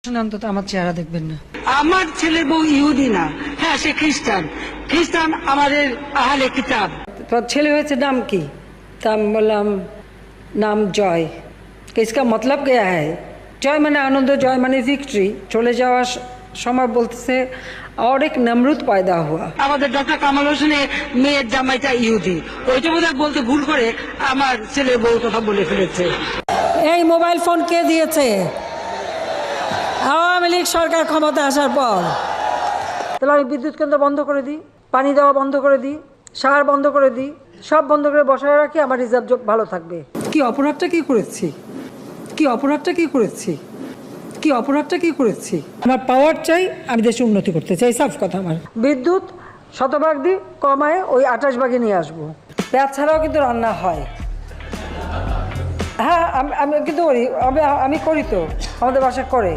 অন্তত আমার চেহারা দেখবেন না। আমার ছেলে বউ ইহুদি না, হ্যাঁ সে খ্রিস্টান। খ্রিস্টান আমাদের আহলে কিতাব। तो ছেলে হয়েছে নাম কি? তা আমি বললাম নাম জয়। इसका मतलब क्या है? জয় মানে আনন্দ, জয় মানে ভিক্টরি। চলে যাওয়ার সময় বলতেছে और एक नमरूद पैदा हुआ। আমাদের ডক্টর কামাল হোসেনের মেয়ের জামাইটা ইহুদি, ওইটা বোধহয় বলতে ভুল করে আমার ছেলে বউ কথা বলে ফেলেছে। এই মোবাইল ফোন কে দিয়েছে? আওয়ামী লীগ সরকার ক্ষমতা আসার পর। তাহলে আমি বিদ্যুৎ কেন্দ্র বন্ধ করে দিই, পানি দেওয়া বন্ধ করে দিই, সার বন্ধ করে দিই, সব বন্ধ করে বসায় রাখি, আমার রিজার্ভ ভালো থাকবে। কি অপরাধটা কি করেছি? কি অপরাধটা কি করেছি? কি অপরাধটা কি করেছি? আমার পাওয়ার চাই, আমি দেশে উন্নতি করতে চাই, সাফ কথা। আমার বিদ্যুৎ শতভাগ দিই, কমায় ওই 28 ভাগে নিয়ে আসবো। পেঁয়াজ ছাড়াও কিন্তু রান্না হয়। হ্যাঁ আমি কিন্তু করি, আমি করি তো, আমাদের বাসা করে।